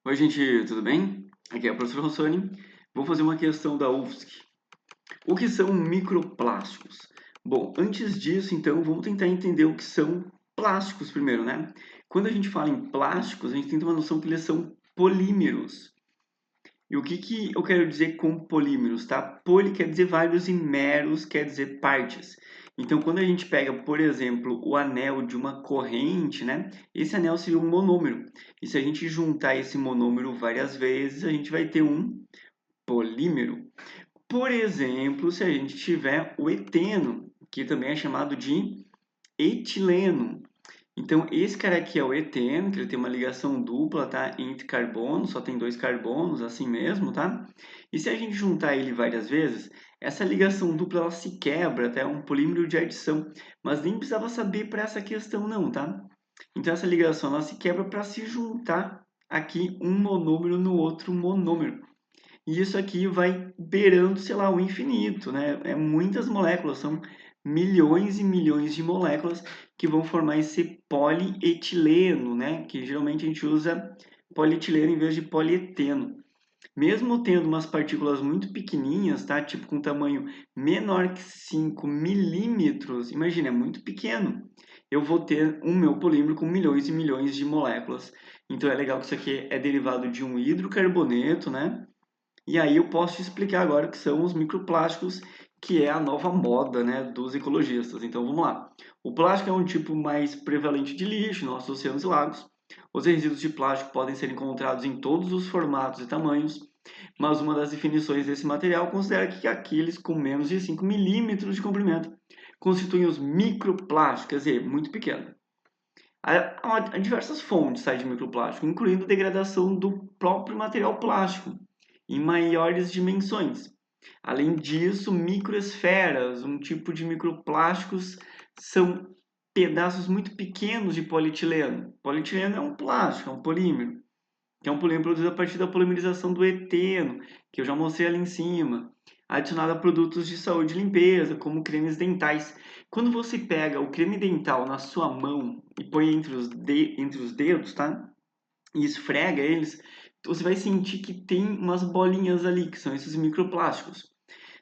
Oi, gente, tudo bem? Aqui é o professor Rossoni. Vou fazer uma questão da UFSC. O que são microplásticos? Bom, antes disso, então, vamos tentar entender o que são plásticos primeiro, né? Quando a gente fala em plásticos, a gente tem que ter uma noção que eles são polímeros. E o que eu quero dizer com polímeros, tá? Poli quer dizer vários e meros quer dizer partes. Então, quando a gente pega, por exemplo, o anel de uma corrente, né? Esse anel seria um monômero. E se a gente juntar esse monômero várias vezes, a gente vai ter um polímero. Por exemplo, se a gente tiver o eteno, que também é chamado de etileno. Então, esse cara aqui é o eteno, que ele tem uma ligação dupla, tá? Entre carbonos, só tem dois carbonos, assim mesmo, tá? E se a gente juntar ele várias vezes, essa ligação dupla ela se quebra, tá? É um polímero de adição, mas nem precisava saber para essa questão não, tá? Então, essa ligação ela se quebra para se juntar aqui um monômero no outro monômero. E isso aqui vai beirando, sei lá, o infinito, né? É muitas moléculas, são milhões e milhões de moléculas que vão formar esse polietileno, né? Que geralmente a gente usa polietileno em vez de polieteno. Mesmo tendo umas partículas muito pequenininhas, tá? Tipo com tamanho menor que 5 milímetros, imagina, é muito pequeno. Eu vou ter um meu polímero com milhões e milhões de moléculas. Então é legal que isso aqui é derivado de um hidrocarboneto, né? E aí eu posso te explicar agora o que são os microplásticos, que é a nova moda, né, dos ecologistas. Então vamos lá. O plástico é um tipo mais prevalente de lixo em nossos oceanos e lagos. Os resíduos de plástico podem ser encontrados em todos os formatos e tamanhos, mas uma das definições desse material considera que aqueles com menos de 5 milímetros de comprimento constituem os microplásticos, quer dizer, muito pequeno. Há diversas fontes, tá, de microplástico, incluindo a degradação do próprio material plástico em maiores dimensões. Além disso, microesferas, um tipo de microplásticos, são pedaços muito pequenos de polietileno. Polietileno é um plástico, é um polímero, que é um polímero produzido a partir da polimerização do eteno, que eu já mostrei ali em cima, adicionado a produtos de saúde e limpeza, como cremes dentais. Quando você pega o creme dental na sua mão e põe entre os dedos, tá? E esfrega eles, você vai sentir que tem umas bolinhas ali, que são esses microplásticos.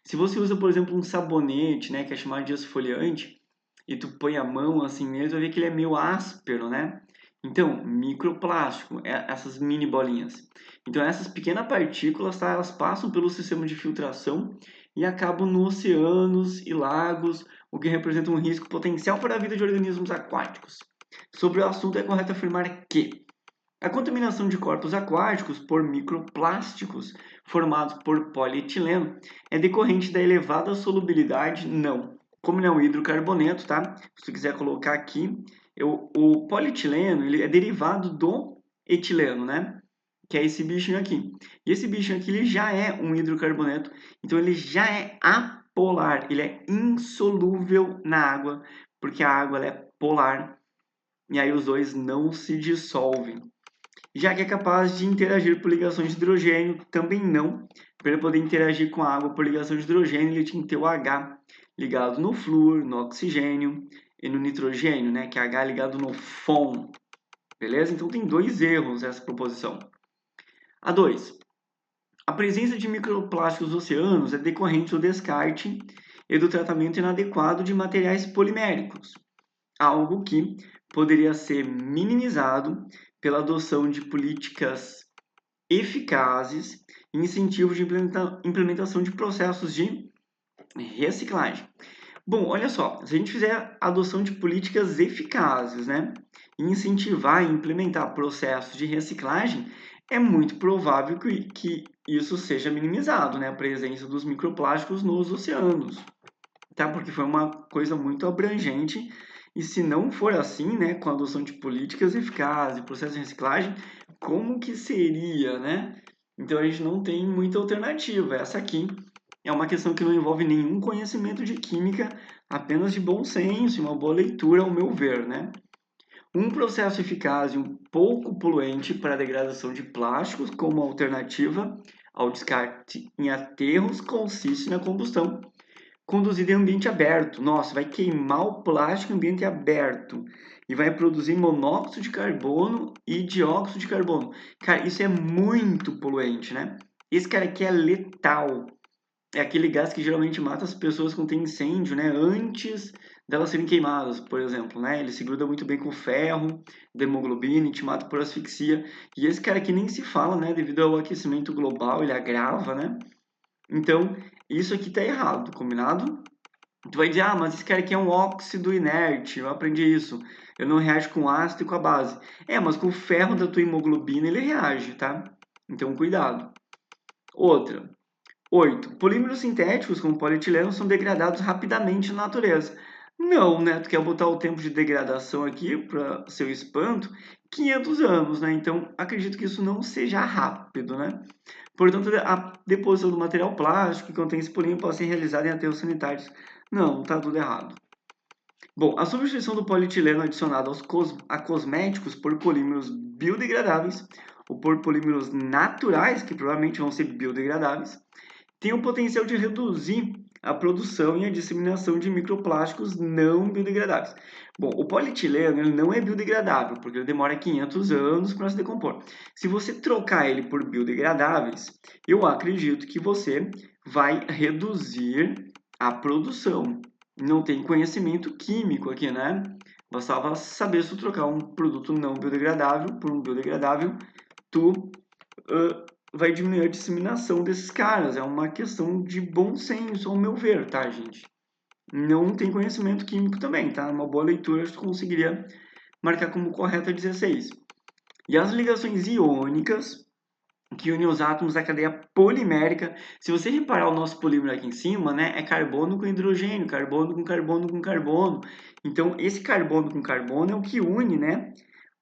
Se você usa, por exemplo, um sabonete, né, que é chamado de esfoliante, e tu põe a mão assim nele, tu vai ver que ele é meio áspero, né? Então, microplástico, essas mini bolinhas. Então, essas pequenas partículas, tá, elas passam pelo sistema de filtração e acabam nos oceanos e lagos, o que representa um risco potencial para a vida de organismos aquáticos. Sobre o assunto, é correto afirmar que a contaminação de corpos aquáticos por microplásticos formados por polietileno é decorrente da elevada solubilidade, não. Como não é um hidrocarboneto, tá? Se tu quiser colocar aqui, o polietileno ele é derivado do etileno, né? Que é esse bichinho aqui. E esse bichinho aqui ele já é um hidrocarboneto, então ele já é apolar, ele é insolúvel na água, porque a água ela é polar, e aí os dois não se dissolvem. Já que é capaz de interagir por ligações de hidrogênio, também não. Para ele poder interagir com a água por ligação de hidrogênio, ele tinha que ter o H ligado no flúor, no oxigênio e no nitrogênio, né? Que é H ligado no FON. Beleza? Então tem dois erros essa proposição. A 2. A presença de microplásticos nos oceanos é decorrente do descarte e do tratamento inadequado de materiais poliméricos, algo que poderia ser minimizado pela adoção de políticas eficazes e incentivos de implementação de processos de reciclagem. Bom, olha só, se a gente fizer a adoção de políticas eficazes, né, e incentivar e implementar processos de reciclagem, é muito provável que isso seja minimizado, né, a presença dos microplásticos nos oceanos, tá? Porque foi uma coisa muito abrangente e se não for assim, né, com a adoção de políticas eficazes e processos de reciclagem, como que seria, né? Então a gente não tem muita alternativa. Essa aqui é uma questão que não envolve nenhum conhecimento de química, apenas de bom senso e uma boa leitura, ao meu ver, né? Um processo eficaz e um pouco poluente para a degradação de plásticos como alternativa ao descarte em aterros consiste na combustão conduzida em ambiente aberto. Nossa, vai queimar o plástico em ambiente aberto. e vai produzir monóxido de carbono e dióxido de carbono. Cara, isso é muito poluente, né? Esse cara aqui é letal. É aquele gás que geralmente mata as pessoas quando tem incêndio, né? Antes delas serem queimadas, por exemplo, né? Ele se gruda muito bem com o ferro, da hemoglobina e te mata por asfixia. E esse cara aqui nem se fala, né? Devido ao aquecimento global, ele agrava, né? Então, isso aqui tá errado, combinado? Tu vai dizer, ah, mas esse cara aqui é um óxido inerte, eu aprendi isso. Eu não reage com ácido e com a base. É, mas com o ferro da tua hemoglobina ele reage, tá? Então, cuidado. Outra. 8. Polímeros sintéticos, como polietileno, são degradados rapidamente na natureza. Não, né? Tu quer botar o tempo de degradação aqui, para seu espanto, 500 anos, né? Então, acredito que isso não seja rápido, né? Portanto, a deposição do material plástico que contém esse polímero pode ser realizada em aterros sanitários. Não, tá tudo errado. Bom, a substituição do polietileno adicionado a cosméticos por polímeros biodegradáveis ou por polímeros naturais, que provavelmente vão ser biodegradáveis, tem o potencial de reduzir a produção e a disseminação de microplásticos não biodegradáveis. Bom, o polietileno ele não é biodegradável, porque ele demora 500 anos para se decompor. Se você trocar ele por biodegradáveis, eu acredito que você vai reduzir a produção. Não tem conhecimento químico aqui, né? Bastava saber se tu trocar um produto não biodegradável por um biodegradável, tu vai diminuir a disseminação desses caras. É uma questão de bom senso, ao meu ver, tá, gente? Não tem conhecimento químico também, tá? Uma boa leitura tu conseguiria marcar como correta 16. E as ligações iônicas, que unem os átomos da cadeia polimérica. Se você reparar o nosso polímero aqui em cima, né, é carbono com hidrogênio, carbono com carbono com carbono. Então, esse carbono com carbono é o que une, né,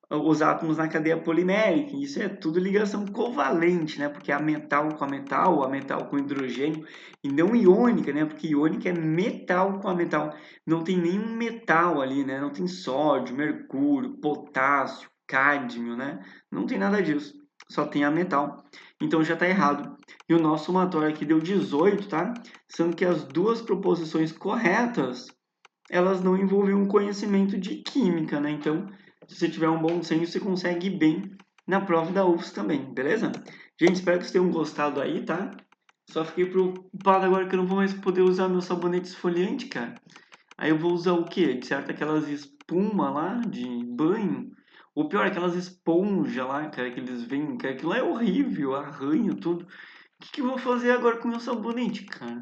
os átomos na cadeia polimérica. Isso é tudo ligação covalente, né? Porque a metal com a metal com hidrogênio, e não iônica, né? Porque iônica é metal com a metal. Não tem nenhum metal ali, né? Não tem sódio, mercúrio, potássio, cádmio, né? Não tem nada disso. Só tem a metal. Então já está errado. E o nosso somatório aqui deu 18, tá? Sendo que as duas proposições corretas, elas não envolviam conhecimento de química, né? Então, se você tiver um bom senso, você consegue ir bem na prova da UFS também, beleza? Gente, espero que vocês tenham gostado aí, tá? Só fiquei preocupado agora que eu não vou mais poder usar meu sabonete esfoliante, cara. Aí eu vou usar o quê? De certo, aquelas espuma lá de banho. Ou pior, aquelas esponjas lá, cara, que eles vêm. Cara, aquilo lá é horrível, arranha tudo. O que eu vou fazer agora com o meu sabonete, cara?